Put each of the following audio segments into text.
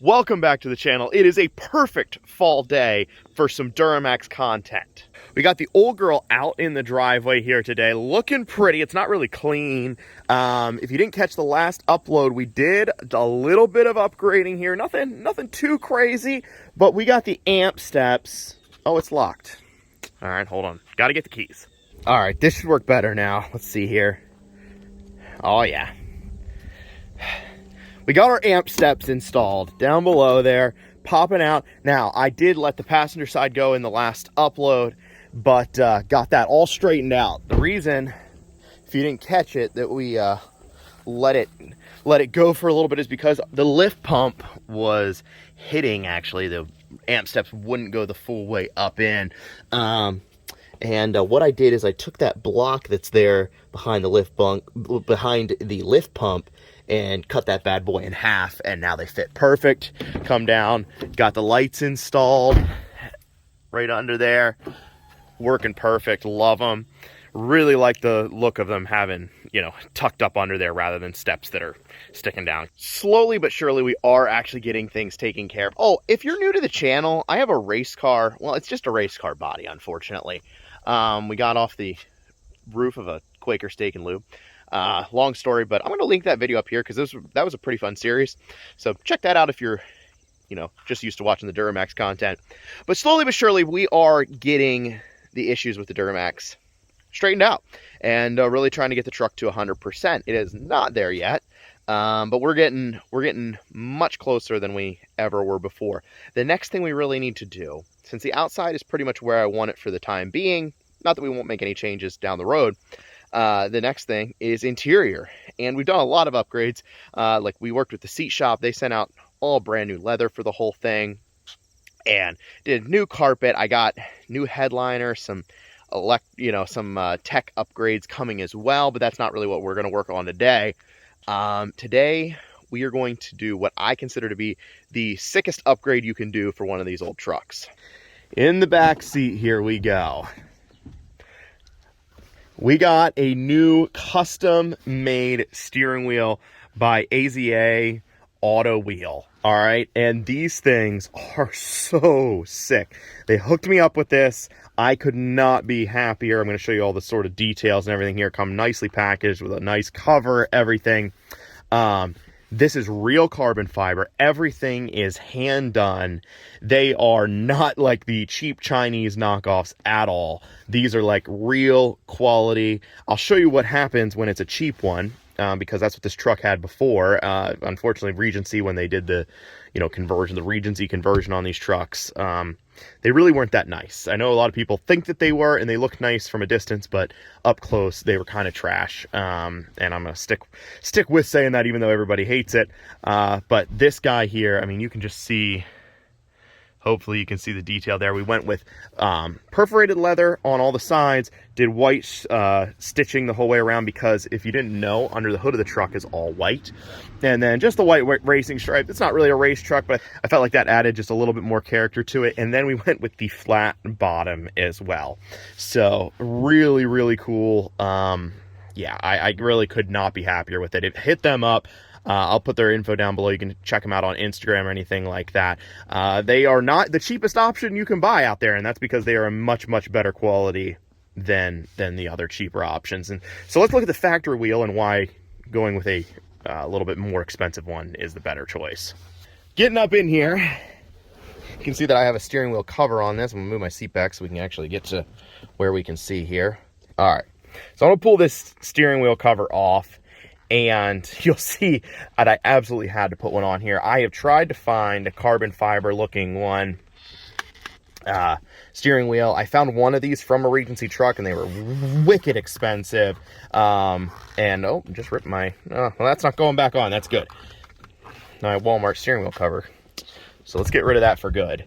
Welcome back to the channel. It is a perfect fall day for some Duramax content. We got the old girl out in the driveway here today, looking pretty. It's not really clean. If you didn't catch the last upload, we did a little bit of upgrading here. Nothing too crazy, but we got the amp steps. Oh, it's locked. All right, hold on. Got to get the keys. All right, this should work better now. Let's see here. Oh, yeah. We got our amp steps installed down below there, popping out. Now, I did let the passenger side go in the last upload, but got that all straightened out. The reason, if you didn't catch it, that we let it go for a little bit is because the lift pump was hitting, actually. The amp steps wouldn't go the full way up in. What I did is I took that block that's there behind the lift pump, and cut that bad boy in half, and now they fit perfect. Come down, got the lights installed right under there, working perfect. Love them. Really like the look of them having, tucked up under there rather than steps that are sticking down. Slowly but surely, we are actually getting things taken care of. Oh, if you're new to the channel, I have a race got, well, it's just a race car body, unfortunately. We got off the roof of a Quaker Steak and Lube. Long story, but I'm going to link that video up here because that was a pretty fun series. So check that out if you're, just used to watching the Duramax content. But slowly but surely, we are getting the issues with the Duramax straightened out and really trying to get the truck to 100%. It is not there yet, but we're getting much closer than we ever were before. The next thing we really need to do, since the outside is pretty much where I want it for the time being, not that we won't make any changes down the road, the next thing is interior, and we've done a lot of upgrades. Like we worked with the seat shop. They sent out all brand new leather for the whole thing and did new carpet. I got new headliner, some tech upgrades coming as well, but that's not really what we're going to work on today. Today we are going to do what I consider to be the sickest upgrade you can do for one of these old trucks. In the back seat here we go. We got a new custom-made steering wheel by AZA Auto Wheel, all right? And these things are so sick. They hooked me up with this. I could not be happier. I'm going to show you all the sort of details and everything here. Come nicely packaged with a nice cover, everything. This is real carbon fiber. Everything is hand done. They are not like the cheap Chinese knockoffs at all. These are like real quality. I'll show you what happens when it's a cheap one, because that's what this truck had before. Unfortunately, Regency, when they did the, conversion, the Regency conversion on these trucks, they really weren't that nice. I know a lot of people think that they were, and they look nice from a distance, but up close, they were kind of trash. And I'm going to stick with saying that, even though everybody hates it. But this guy here, I mean, you can just see, hopefully you can see the detail there. We went with perforated leather on all the sides, did white stitching the whole way around, because if you didn't know, under the hood of the truck is all white. And then just the white racing stripe. It's not really a race truck, but I felt like that added just a little bit more character to it. And then we went with the flat bottom as well. So really, really cool. Yeah, I really could not be happier with it. It hit them up. I'll put their info down below. You can check them out on Instagram or anything like that. They are not the cheapest option you can buy out there, and that's because they are a much, much better quality than the other cheaper options. And so let's look at the factory wheel and why going with a little bit more expensive one is the better choice. Getting up in here, you can see that I have a steering wheel cover on this. I'm gonna move my seat back so we can actually get to where we can see here. All right, so I'm gonna pull this steering wheel cover off, and you'll see that I absolutely had to put one on here. I have tried to find a carbon fiber looking one steering wheel. I found one of these from a Regency truck, and they were wicked expensive. Oh, just ripped my, well, that's not going back on. That's good. My Walmart steering wheel cover. So let's get rid of that for good.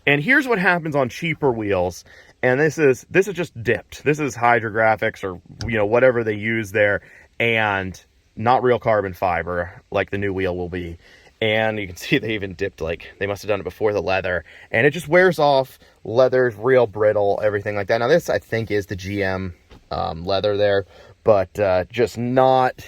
And here's what happens on cheaper wheels. And this is just dipped. This is hydrographics or, whatever they use there, and not real carbon fiber like the new wheel will be. And you can see they even dipped, like they must have done it before the leather, and it just wears off. Leather's real brittle, everything like that. Now this, I think, is the GM leather there, but just not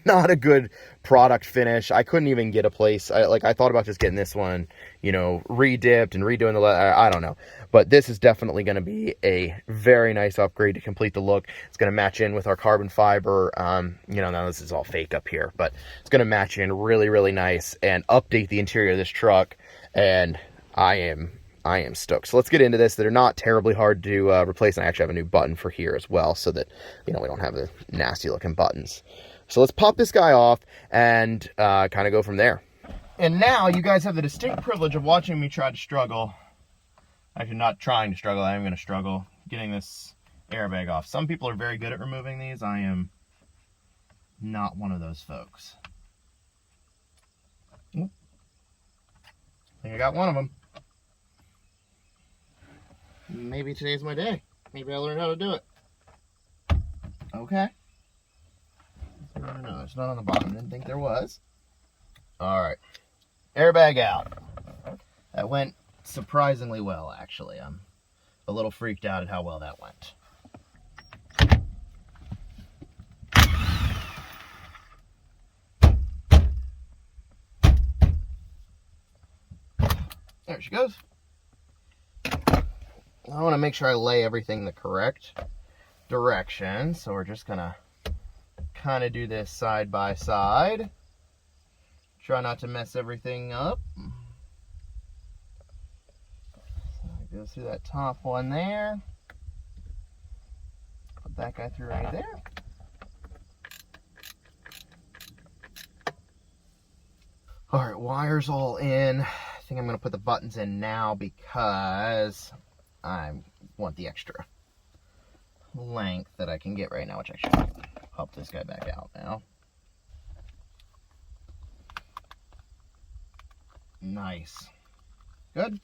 a good product finish. I couldn't even get a place. I thought about just getting this one, you know, re-dipped and redoing the leather. I don't know, but this is definitely going to be a very nice upgrade to complete the look. It's going to match in with our carbon fiber. You know, now this is all fake up here, but it's going to match in really nice and update the interior of this truck. And I am stoked. So let's get into this. They're not terribly hard to replace. And I actually have a new button for here as well, so that, you know, we don't have the nasty looking buttons. So let's pop this guy off and kind of go from there. And now you guys have the distinct privilege of watching me try to struggle. Actually, not trying to struggle. I am going to struggle getting this airbag off. Some people are very good at removing these. I am not one of those folks. Oop. I think I got one of them. Maybe today's my day. Maybe I learned how to do it. Okay. No, it's not on the bottom. Didn't think there was. Alright. Airbag out. That went surprisingly well, actually. I'm a little freaked out at how well that went. There she goes. I want to make sure I lay everything the correct direction, so we're just gonna kind of do this side by side. Try not to mess everything up. So I go through that top one there. Put that guy through right there. All right, wires all in. I think I'm gonna put the buttons in now because I want the extra length that I can get right now, which I should pop this guy back out now. Nice. Good.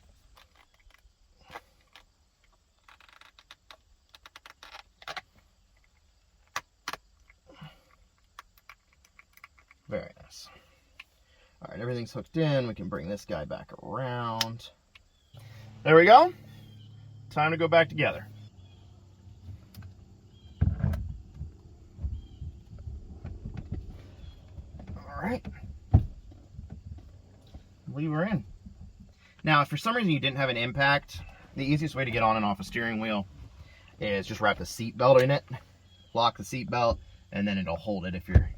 Very nice. All right, everything's hooked in. We can bring this guy back around. There we go. Time to go back together. All right. I believe we're in. Now, if for some reason you didn't have an impact, the easiest way to get on and off a steering wheel is just wrap the seat belt in it, lock the seat belt, and then it'll hold it if you're,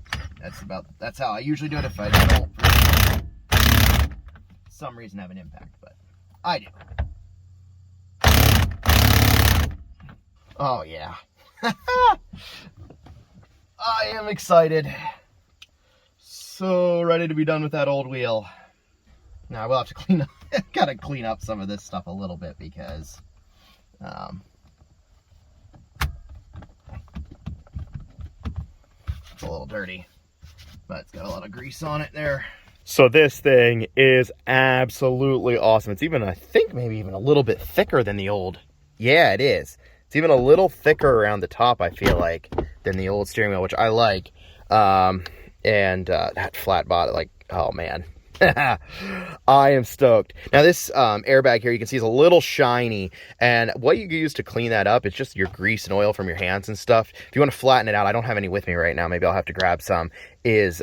that's how I usually do it if I don't for some reason have an impact, but I do. Oh yeah. I am excited. So ready to be done with that old wheel. Now I will have to clean up, gotta clean up some of this stuff a little bit because it's a little dirty, but it's got a lot of grease on it there. So this thing is absolutely awesome. It's even, I think, maybe even a little bit thicker than the old. Yeah, it is. It's even a little thicker around the top, I feel like, than the old steering wheel, which I like. That flat bottom, like, oh man. I am stoked. Now this airbag here, you can see is a little shiny, and what you use to clean that up, it's just your grease and oil from your hands and stuff. If you want to flatten it out, I don't have any with me right now, maybe I'll have to grab some, is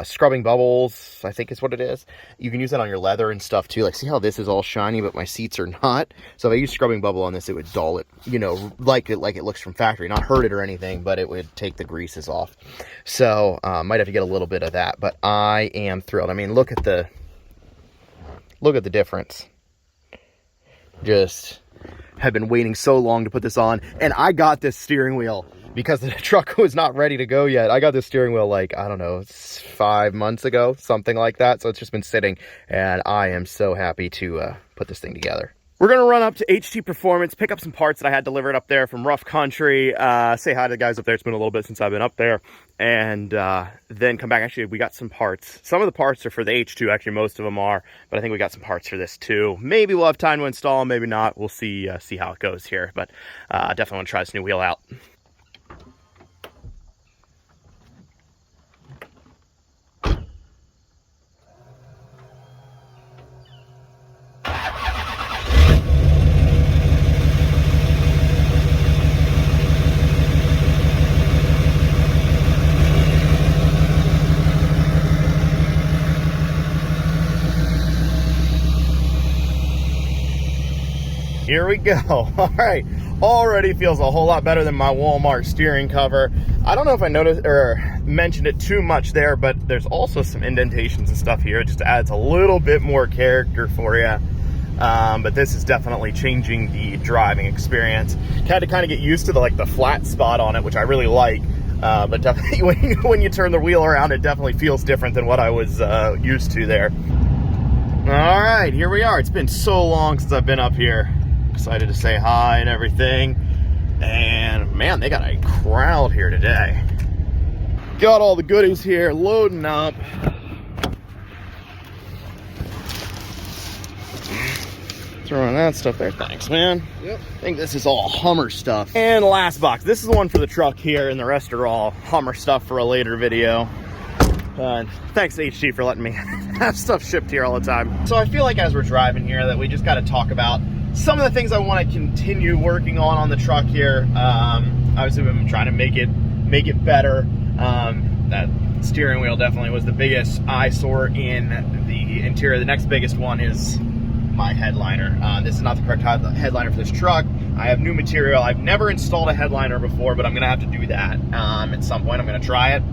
scrubbing bubbles, I think is what it is. You can use that on your leather and stuff too. Like, see how this is all shiny, but my seats are not? So if I use scrubbing bubble on this, it would dull it, you know, like it looks from factory. Not hurt it or anything, but it would take the greases off. So might have to get a little bit of that, but I am thrilled. I mean, look at the difference. Just have been waiting so long to put this on, and I got this steering wheel because the truck was not ready to go yet. I got this steering wheel, like, I don't know, 5 months ago, something like that. So it's just been sitting, and I am so happy to put this thing together. We're going to run up to HT Performance, pick up some parts that I had delivered up there from Rough Country, say hi to the guys up there. It's been a little bit since I've been up there, and then come back. Actually, we got some parts. Some of the parts are for the H2, actually most of them are, but I think we got some parts for this too. Maybe we'll have time to install them, maybe not. We'll see how it goes here, but definitely want to try this new wheel out. Here we go. All right, already feels a whole lot better than my Walmart steering cover. I don't know if I noticed or mentioned it too much there, but there's also some indentations and stuff here. It just adds a little bit more character for you. But this is definitely changing the driving experience. Had to kind of get used to the flat spot on it, which I really like. But definitely when you turn the wheel around, it definitely feels different than what I was used to there. All right, here we are. It's been so long since I've been up here. Excited to say hi and everything. And man, they got a crowd here today. Got all the goodies here, loading up. Throwing that stuff there. Thanks, man. Yep. I think this is all Hummer stuff. And last box. This is the one for the truck here, and the rest are all Hummer stuff for a later video. Thanks to HT for letting me have stuff shipped here all the time. So I feel like as we're driving here that we just got to talk about some of the things I want to continue working on the truck here. Obviously we've been trying to make it better. That steering wheel definitely was the biggest eyesore in the interior. The next biggest one is my headliner. This is not the correct headliner for this truck. I have new material. I've never installed a headliner before, but I'm gonna have to do that at some point. I'm gonna try it.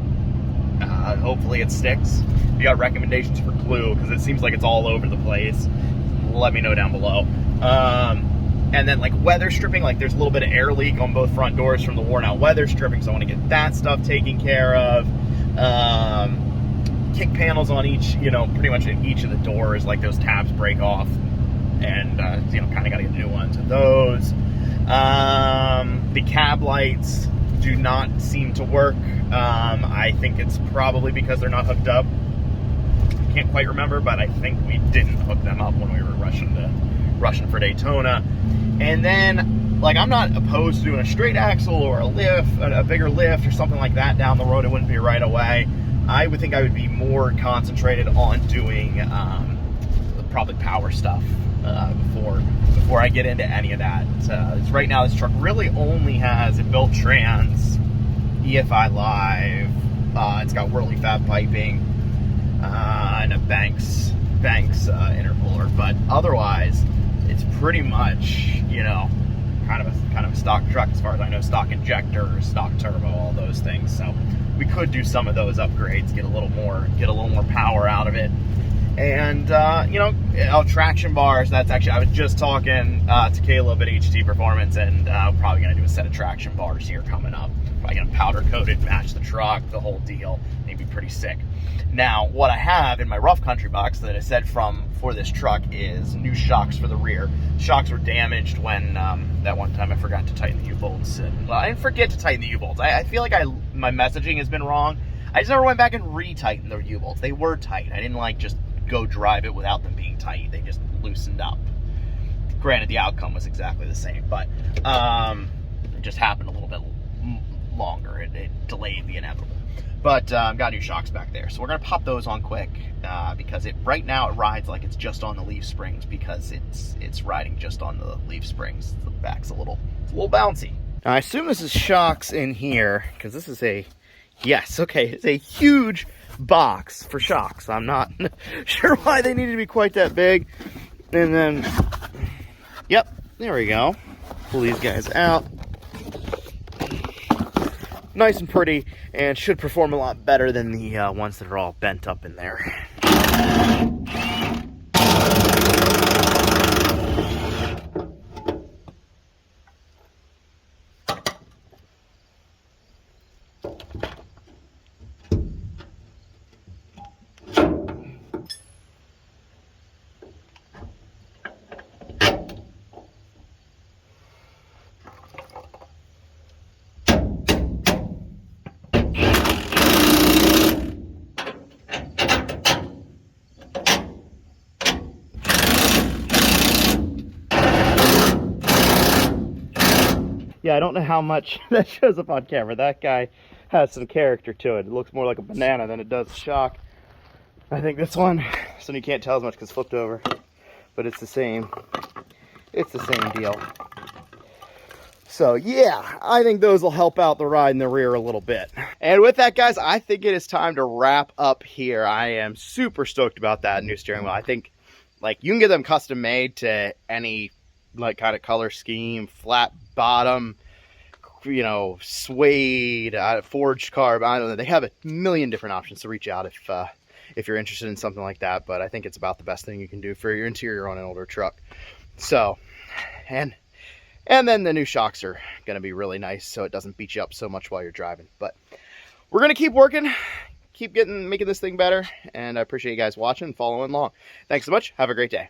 Hopefully it sticks. If you got recommendations for glue, because it seems like it's all over the place, let me know down below. And then weather stripping, there's a little bit of air leak on both front doors from the worn out weather stripping, so I want to get that stuff taken care of. Kick panels on each, pretty much in each of the doors, those tabs break off, and kind of got to get new ones of those. The cab lights do not seem to work. I think it's probably because they're not hooked up. Can't quite remember, but I think we didn't hook them up when we were rushing for Daytona. And then I'm not opposed to doing a straight axle or a lift, a bigger lift or something like that down the road. It wouldn't be right away. I would think I would be more concentrated on doing probably power stuff before I get into any of that. Right now this truck really only has a built trans, EFI Live, it's got Whirly Fab piping, and a Banks intercooler, but otherwise it's pretty much kind of a stock truck as far as I know. Stock injector, stock turbo, all those things. So we could do some of those upgrades, get a little more power out of it. And traction bars, that's actually, I was just talking to Caleb at HT Performance, and probably gonna do a set of traction bars here coming up. Probably gonna powder coat it, match the truck, the whole deal. It'd be pretty sick. Now, what I have in my rough country box that I said for this truck is new shocks for the rear. Shocks were damaged when that one time I forgot to tighten the U-bolts. Well, I didn't forget to tighten the U-bolts. I feel like my messaging has been wrong. I just never went back and re-tightened the U-bolts. They were tight. I didn't just go drive it without them being tight. They just loosened up. Granted, the outcome was exactly the same, but it just happened a little bit longer. It delayed the inevitable. But got new shocks back there, so we're gonna pop those on quick because right now it rides like it's just on the leaf springs, because it's riding just on the leaf springs. The back's a little bouncy. Now, I assume this is shocks in here, because this is it's a huge box for shocks. I'm not sure why they needed to be quite that big. And then, yep, there we go. Pull these guys out. Nice and pretty, and should perform a lot better than the ones that are all bent up in there. Yeah, I don't know how much that shows up on camera. That guy has some character to it. It looks more like a banana than it does a shock. I think this one you can't tell as much because it's flipped over, but it's the same. It's the same deal. So yeah, I think those will help out the ride in the rear a little bit. And with that, guys, I think it is time to wrap up here. I am super stoked about that new steering wheel. I think you can get them custom made to any like kind of color scheme, flat bottom, you know, suede, forged carb. I don't know. They have a million different options, to reach out if you're interested in something like that. But I think it's about the best thing you can do for your interior on an older truck. So, and then the new shocks are going to be really nice, so it doesn't beat you up so much while you're driving. But we're going to keep working, keep making this thing better, and I appreciate you guys watching and following along. Thanks so much. Have a great day.